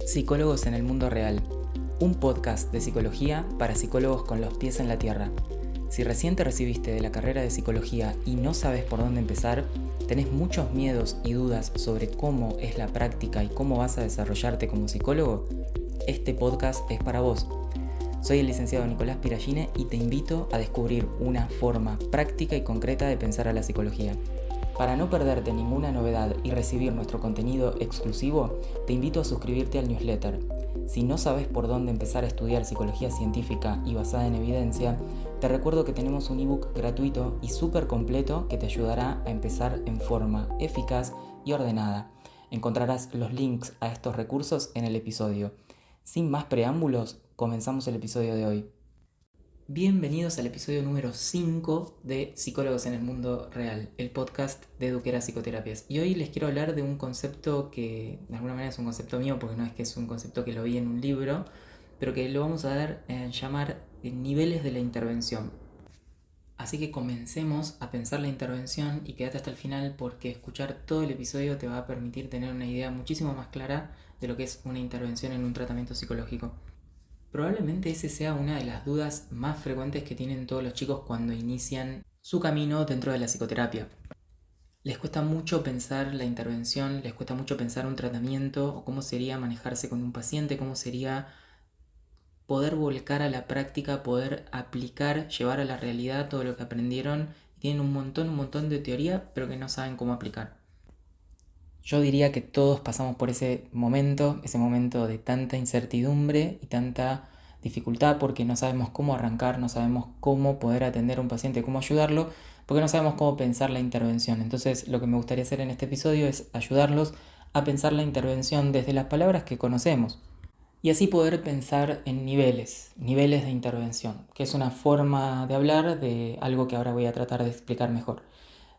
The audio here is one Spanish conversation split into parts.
Psicólogos en el mundo real, un podcast de psicología para psicólogos con los pies en la tierra. Si recién te recibiste de la carrera de psicología y no sabes por dónde empezar, tenés muchos miedos y dudas sobre cómo es la práctica y cómo vas a desarrollarte como psicólogo, este podcast es para vos. Soy el licenciado Nicolás Piragine y te invito a descubrir una forma práctica y concreta de pensar a la psicología. Para no perderte ninguna novedad y recibir nuestro contenido exclusivo, te invito a suscribirte al newsletter. Si no sabes por dónde empezar a estudiar psicología científica y basada en evidencia, te recuerdo que tenemos un ebook gratuito y súper completo que te ayudará a empezar en forma eficaz y ordenada. Encontrarás los links a estos recursos en el episodio. Sin más preámbulos, comenzamos el episodio de hoy. Bienvenidos al episodio número 5 de Psicólogos en el Mundo Real, el podcast de Eduquera Psicoterapias. Y hoy les quiero hablar de un concepto que de alguna manera es un concepto mío, porque no es que es un concepto que lo vi en un libro, pero que lo vamos a dar llamar niveles de la intervención. Así que comencemos a pensar la intervención y quédate hasta el final porque escuchar todo el episodio te va a permitir tener una idea muchísimo más clara de lo que es una intervención en un tratamiento psicológico. Probablemente esa sea una de las dudas más frecuentes que tienen todos los chicos cuando inician su camino dentro de la psicoterapia. Les cuesta mucho pensar la intervención, les cuesta mucho pensar un tratamiento o cómo sería manejarse con un paciente, cómo sería poder volcar a la práctica, poder aplicar, llevar a la realidad todo lo que aprendieron. Tienen un montón de teoría, pero que no saben cómo aplicar. Yo diría que todos pasamos por ese momento de tanta incertidumbre y tanta dificultad porque no sabemos cómo arrancar, no sabemos cómo poder atender a un paciente, cómo ayudarlo, porque no sabemos cómo pensar la intervención. Entonces, lo que me gustaría hacer en este episodio es ayudarlos a pensar la intervención desde las palabras que conocemos y así poder pensar en niveles de intervención, que es una forma de hablar de algo que ahora voy a tratar de explicar mejor.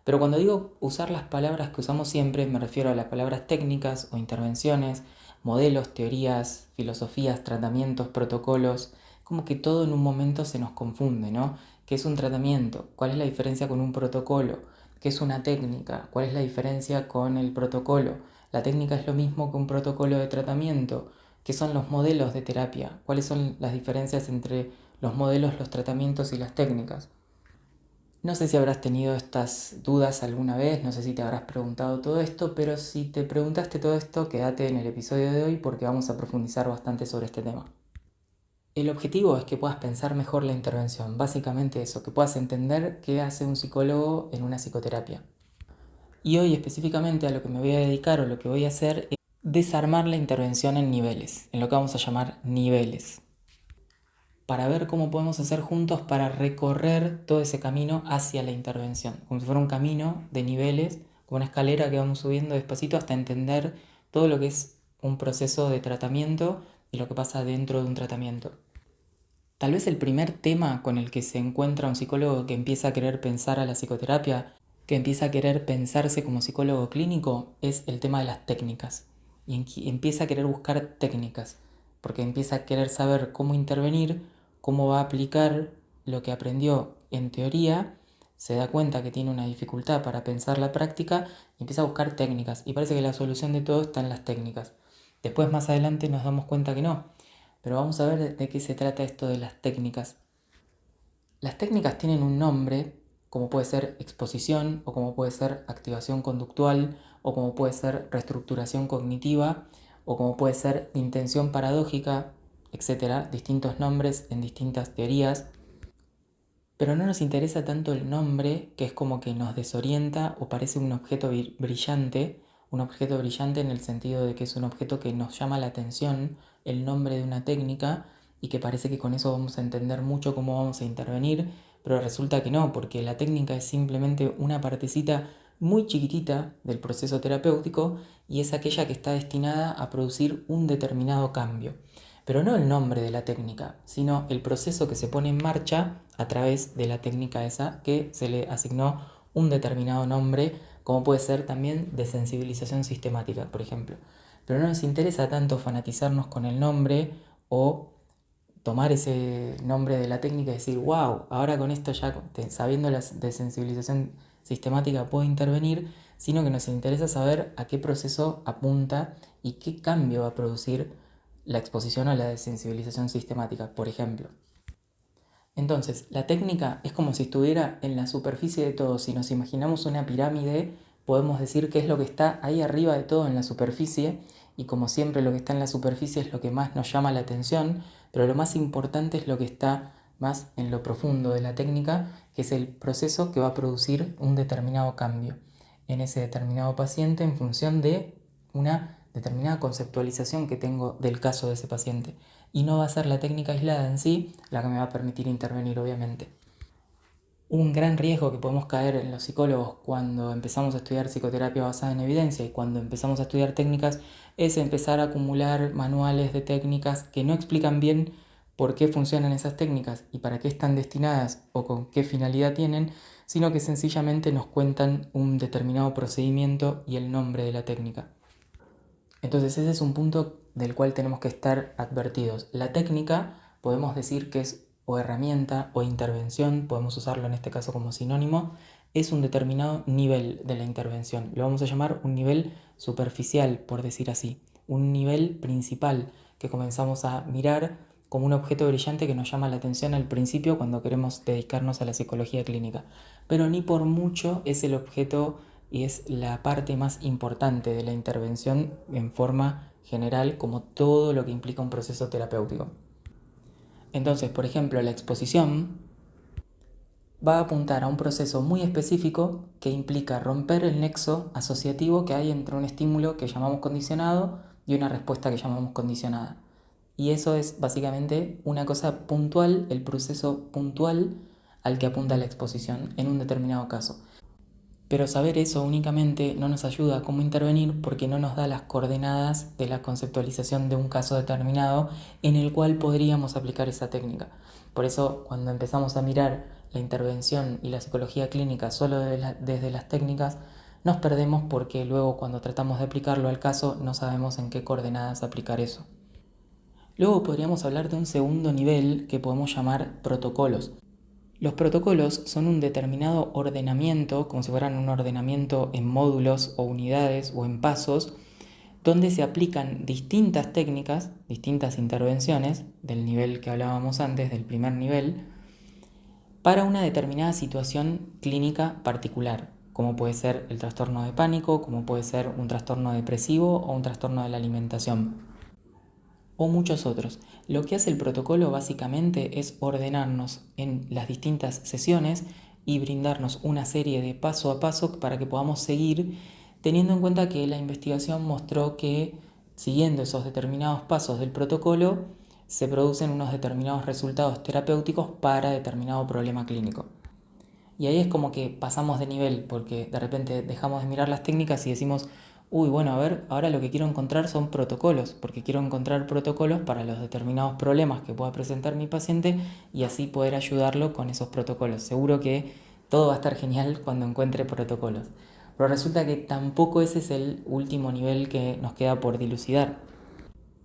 Pero cuando digo usar las palabras que usamos siempre, me refiero a las palabras técnicas o intervenciones, modelos, teorías, filosofías, tratamientos, protocolos, como que todo en un momento se nos confunde, ¿no? ¿Qué es un tratamiento? ¿Cuál es la diferencia con un protocolo? ¿Qué es una técnica? ¿Cuál es la diferencia con el protocolo? ¿La técnica es lo mismo que un protocolo de tratamiento? ¿Qué son los modelos de terapia? ¿Cuáles son las diferencias entre los modelos, los tratamientos y las técnicas? No sé si habrás tenido estas dudas alguna vez, no sé si te habrás preguntado todo esto, pero si te preguntaste todo esto, quédate en el episodio de hoy porque vamos a profundizar bastante sobre este tema. El objetivo es que puedas pensar mejor la intervención, básicamente eso, que puedas entender qué hace un psicólogo en una psicoterapia. Y hoy específicamente a lo que me voy a dedicar o lo que voy a hacer es desarmar la intervención en niveles, en lo que vamos a llamar niveles, para ver cómo podemos hacer juntos para recorrer todo ese camino hacia la intervención, como si fuera un camino de niveles, como una escalera que vamos subiendo despacito hasta entender todo lo que es un proceso de tratamiento y lo que pasa dentro de un tratamiento. Tal vez el primer tema con el que se encuentra un psicólogo que empieza a querer pensar a la psicoterapia, que empieza a querer pensarse como psicólogo clínico, es el tema de las técnicas. Y empieza a querer buscar técnicas, porque empieza a querer saber cómo intervenir, cómo va a aplicar lo que aprendió en teoría, se da cuenta que tiene una dificultad para pensar la práctica y empieza a buscar técnicas. Y parece que la solución de todo está en las técnicas. Después más adelante nos damos cuenta que no. Pero vamos a ver de qué se trata esto de las técnicas. Las técnicas tienen un nombre, como puede ser exposición, o como puede ser activación conductual, o como puede ser reestructuración cognitiva, o como puede ser intención paradójica, etc. Distintos nombres en distintas teorías. Pero no nos interesa tanto el nombre, que es como que nos desorienta o parece un objeto brillante en el sentido de que es un objeto que nos llama la atención, el nombre de una técnica, y que parece que con eso vamos a entender mucho cómo vamos a intervenir, pero resulta que no, porque la técnica es simplemente una partecita muy chiquitita del proceso terapéutico y es aquella que está destinada a producir un determinado cambio. Pero no el nombre de la técnica, sino el proceso que se pone en marcha a través de la técnica esa que se le asignó un determinado nombre, como puede ser también de sensibilización sistemática, por ejemplo. Pero no nos interesa tanto fanatizarnos con el nombre o tomar ese nombre de la técnica y decir, wow, ahora con esto ya sabiendo las de sensibilización sistemática puedo intervenir, sino que nos interesa saber a qué proceso apunta y qué cambio va a producir la exposición o la desensibilización sistemática, por ejemplo. Entonces, la técnica es como si estuviera en la superficie de todo. Si nos imaginamos una pirámide, podemos decir que es lo que está ahí arriba de todo en la superficie, y como siempre lo que está en la superficie es lo que más nos llama la atención, pero lo más importante es lo que está más en lo profundo de la técnica, que es el proceso que va a producir un determinado cambio en ese determinado paciente en función de una determinada conceptualización que tengo del caso de ese paciente. Y no va a ser la técnica aislada en sí la que me va a permitir intervenir, obviamente. Un gran riesgo que podemos caer en los psicólogos cuando empezamos a estudiar psicoterapia basada en evidencia y cuando empezamos a estudiar técnicas es empezar a acumular manuales de técnicas que no explican bien por qué funcionan esas técnicas y para qué están destinadas o con qué finalidad tienen, sino que sencillamente nos cuentan un determinado procedimiento y el nombre de la técnica. Entonces ese es un punto del cual tenemos que estar advertidos. La técnica podemos decir que es o herramienta o intervención, podemos usarlo en este caso como sinónimo, es un determinado nivel de la intervención. Lo vamos a llamar un nivel superficial, por decir así, un nivel principal que comenzamos a mirar como un objeto brillante que nos llama la atención al principio cuando queremos dedicarnos a la psicología clínica. Pero ni por mucho es el objeto y es la parte más importante de la intervención en forma general, como todo lo que implica un proceso terapéutico. Entonces, por ejemplo, la exposición va a apuntar a un proceso muy específico que implica romper el nexo asociativo que hay entre un estímulo que llamamos condicionado y una respuesta que llamamos condicionada. Y eso es básicamente una cosa puntual, el proceso puntual al que apunta la exposición en un determinado caso. Pero saber eso únicamente no nos ayuda a cómo intervenir porque no nos da las coordenadas de la conceptualización de un caso determinado en el cual podríamos aplicar esa técnica. Por eso, cuando empezamos a mirar la intervención y la psicología clínica solo desde las técnicas, nos perdemos porque luego cuando tratamos de aplicarlo al caso no sabemos en qué coordenadas aplicar eso. Luego podríamos hablar de un segundo nivel que podemos llamar protocolos. Los protocolos son un determinado ordenamiento, como si fueran un ordenamiento en módulos o unidades o en pasos, donde se aplican distintas técnicas, distintas intervenciones del nivel que hablábamos antes, del primer nivel, para una determinada situación clínica particular, como puede ser el trastorno de pánico, como puede ser un trastorno depresivo o un trastorno de la alimentación o muchos otros. Lo que hace el protocolo básicamente es ordenarnos en las distintas sesiones y brindarnos una serie de paso a paso para que podamos seguir, teniendo en cuenta que la investigación mostró que siguiendo esos determinados pasos del protocolo se producen unos determinados resultados terapéuticos para determinado problema clínico. Y ahí es como que pasamos de nivel, porque de repente dejamos de mirar las técnicas y decimos, uy, bueno, a ver, ahora lo que quiero encontrar son protocolos, porque quiero encontrar protocolos para los determinados problemas que pueda presentar mi paciente y así poder ayudarlo con esos protocolos. Seguro que todo va a estar genial cuando encuentre protocolos. Pero resulta que tampoco ese es el último nivel que nos queda por dilucidar.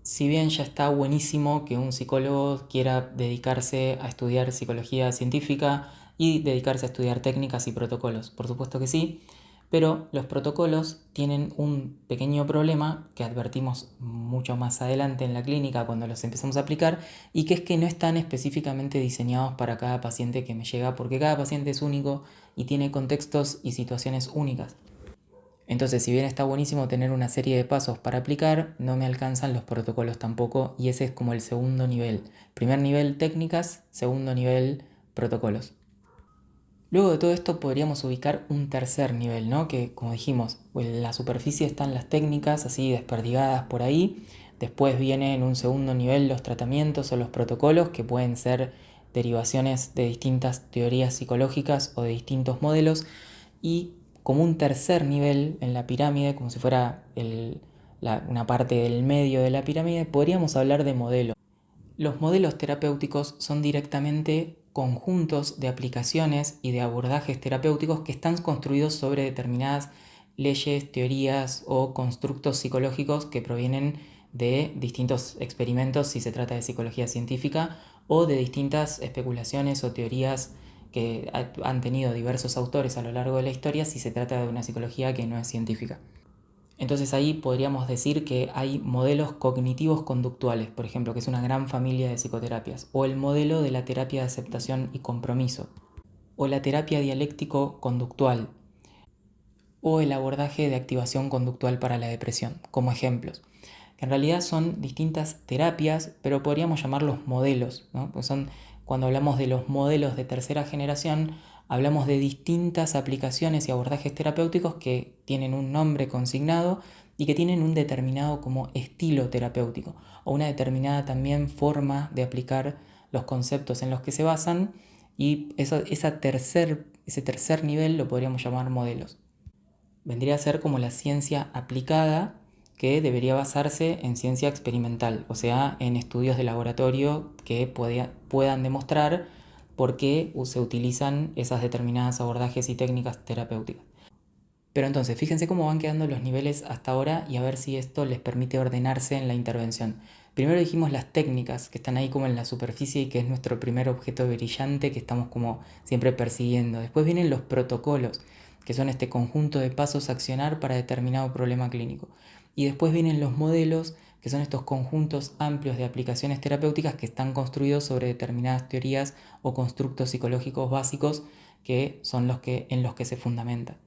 Si bien ya está buenísimo que un psicólogo quiera dedicarse a estudiar psicología científica y dedicarse a estudiar técnicas y protocolos, por supuesto que sí, pero los protocolos tienen un pequeño problema que advertimos mucho más adelante en la clínica cuando los empezamos a aplicar, y que es que no están específicamente diseñados para cada paciente que me llega, porque cada paciente es único y tiene contextos y situaciones únicas. Entonces, si bien está buenísimo tener una serie de pasos para aplicar, no me alcanzan los protocolos tampoco, y ese es como el segundo nivel. Primer nivel técnicas, segundo nivel protocolos. Luego de todo esto podríamos ubicar un tercer nivel, ¿no? Que, como dijimos, en la superficie están las técnicas así desperdigadas por ahí. Después viene en un segundo nivel los tratamientos o los protocolos, que pueden ser derivaciones de distintas teorías psicológicas o de distintos modelos. Y como un tercer nivel en la pirámide, como si fuera una parte del medio de la pirámide, podríamos hablar de modelos. Los modelos terapéuticos son directamente conjuntos de aplicaciones y de abordajes terapéuticos que están construidos sobre determinadas leyes, teorías o constructos psicológicos que provienen de distintos experimentos si se trata de psicología científica o de distintas especulaciones o teorías que han tenido diversos autores a lo largo de la historia si se trata de una psicología que no es científica. Entonces ahí podríamos decir que hay modelos cognitivos conductuales, por ejemplo, que es una gran familia de psicoterapias, o el modelo de la terapia de aceptación y compromiso, o la terapia dialéctico conductual, o el abordaje de activación conductual para la depresión, como ejemplos. En realidad son distintas terapias, pero podríamos llamarlos modelos, ¿no? Pues cuando hablamos de los modelos de tercera generación, hablamos de distintas aplicaciones y abordajes terapéuticos que tienen un nombre consignado y que tienen un determinado como estilo terapéutico o una determinada también forma de aplicar los conceptos en los que se basan, y ese tercer nivel lo podríamos llamar modelos. Vendría a ser como la ciencia aplicada, que debería basarse en ciencia experimental, o sea, en estudios de laboratorio que puedan demostrar por qué se utilizan esas determinadas abordajes y técnicas terapéuticas. Pero entonces, fíjense cómo van quedando los niveles hasta ahora y a ver si esto les permite ordenarse en la intervención. Primero dijimos las técnicas, que están ahí como en la superficie y que es nuestro primer objeto brillante que estamos como siempre persiguiendo. Después vienen los protocolos, que son este conjunto de pasos a accionar para determinado problema clínico. Y después vienen los modelos, que son estos conjuntos amplios de aplicaciones terapéuticas que están construidos sobre determinadas teorías o constructos psicológicos básicos que son en los que se fundamenta.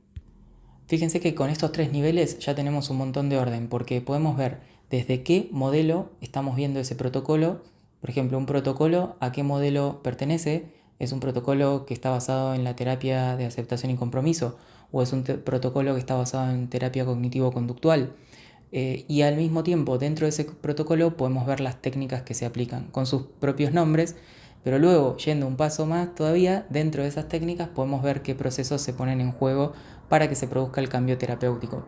Fíjense que con estos 3 niveles ya tenemos un montón de orden, porque podemos ver desde qué modelo estamos viendo ese protocolo. Por ejemplo, un protocolo, ¿a qué modelo pertenece? ¿Es un protocolo que está basado en la terapia de aceptación y compromiso? ¿O es un protocolo que está basado en terapia cognitivo-conductual? Y al mismo tiempo, dentro de ese protocolo podemos ver las técnicas que se aplican con sus propios nombres, pero luego, yendo un paso más todavía, dentro de esas técnicas podemos ver qué procesos se ponen en juego para que se produzca el cambio terapéutico.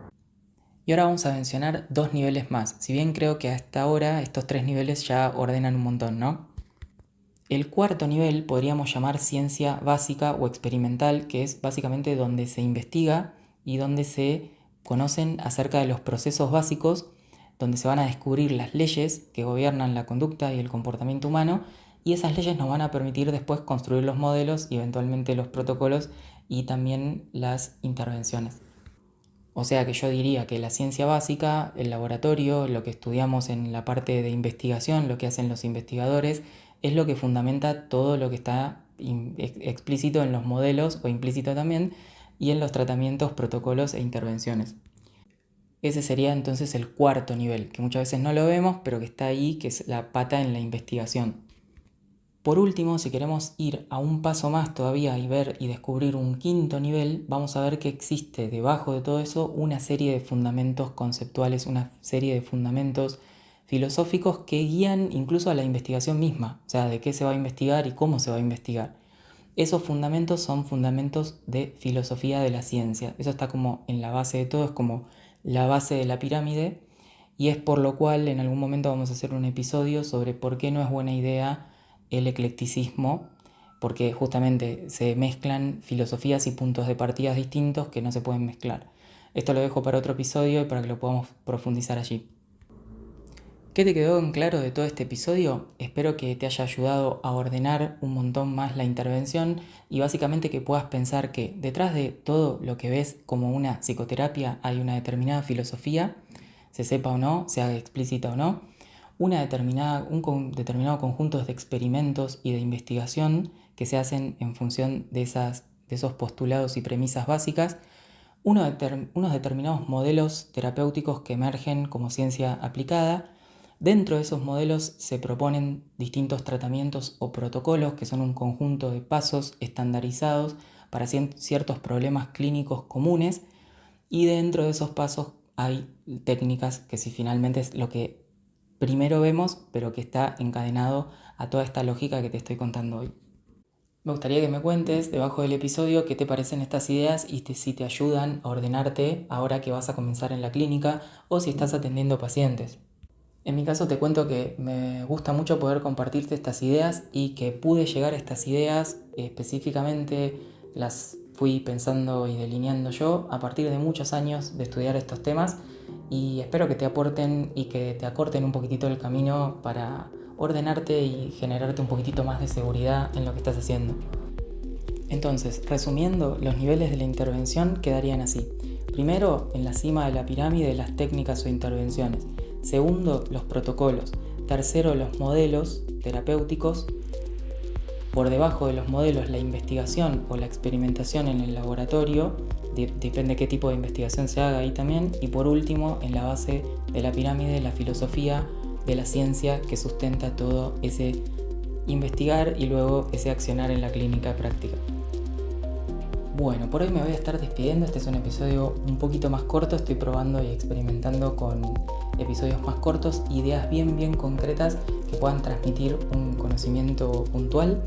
Y ahora vamos a mencionar 2 niveles más, si bien creo que hasta ahora estos 3 niveles ya ordenan un montón, ¿no? El cuarto nivel podríamos llamar ciencia básica o experimental, que es básicamente donde se investiga y donde se conocen acerca de los procesos básicos, donde se van a descubrir las leyes que gobiernan la conducta y el comportamiento humano, y esas leyes nos van a permitir después construir los modelos y eventualmente los protocolos y también las intervenciones. O sea que yo diría que la ciencia básica, el laboratorio, lo que estudiamos en la parte de investigación, lo que hacen los investigadores, es lo que fundamenta todo lo que está explícito en los modelos o implícito también y en los tratamientos, protocolos e intervenciones. Ese sería entonces el cuarto nivel, que muchas veces no lo vemos, pero que está ahí, que es la pata en la investigación. Por último, si queremos ir a un paso más todavía y ver y descubrir un quinto nivel, vamos a ver que existe debajo de todo eso una serie de fundamentos conceptuales, una serie de fundamentos filosóficos que guían incluso a la investigación misma, o sea, de qué se va a investigar y cómo se va a investigar. Esos fundamentos son fundamentos de filosofía de la ciencia. Eso está como en la base de todo, es como la base de la pirámide, y es por lo cual en algún momento vamos a hacer un episodio sobre por qué no es buena idea el eclecticismo, porque justamente se mezclan filosofías y puntos de partida distintos que no se pueden mezclar. Esto lo dejo para otro episodio y para que lo podamos profundizar allí. ¿Qué te quedó en claro de todo este episodio? Espero que te haya ayudado a ordenar un montón más la intervención y básicamente que puedas pensar que detrás de todo lo que ves como una psicoterapia hay una determinada filosofía, se sepa o no, sea explícita o no, un determinado conjunto de experimentos y de investigación que se hacen en función de esos postulados y premisas básicas, unos determinados modelos terapéuticos que emergen como ciencia aplicada. Dentro de esos modelos se proponen distintos tratamientos o protocolos que son un conjunto de pasos estandarizados para ciertos problemas clínicos comunes, y dentro de esos pasos hay técnicas que si finalmente es lo que primero vemos, pero que está encadenado a toda esta lógica que te estoy contando hoy. Me gustaría que me cuentes debajo del episodio qué te parecen estas ideas y si te ayudan a ordenarte ahora que vas a comenzar en la clínica o si estás atendiendo pacientes. En mi caso te cuento que me gusta mucho poder compartirte estas ideas y que pude llegar a estas ideas específicamente las fui pensando y delineando yo a partir de muchos años de estudiar estos temas, y espero que te aporten y que te acorten un poquitito el camino para ordenarte y generarte un poquitito más de seguridad en lo que estás haciendo. Entonces, resumiendo, los niveles de la intervención quedarían así. Primero, en la cima de la pirámide, las técnicas o intervenciones. Segundo, los protocolos. Tercero, los modelos terapéuticos. Por debajo de los modelos, la investigación o la experimentación en el laboratorio. Depende qué tipo de investigación se haga ahí también. Y por último, en la base de la pirámide, la filosofía de la ciencia que sustenta todo ese investigar y luego ese accionar en la clínica práctica. Bueno, por hoy me voy a estar despidiendo. Este es un episodio un poquito más corto. Estoy probando y experimentando con episodios más cortos, ideas bien concretas que puedan transmitir un conocimiento puntual.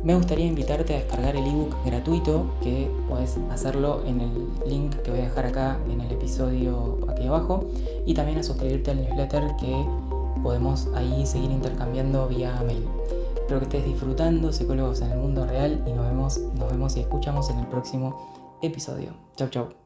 Me gustaría invitarte a descargar el ebook gratuito, que puedes hacerlo en el link que voy a dejar acá en el episodio aquí abajo, y también a suscribirte al newsletter que podemos ahí seguir intercambiando vía mail. Espero que estés disfrutando Psicólogos en el Mundo Real y nos vemos y escuchamos en el próximo episodio. Chau.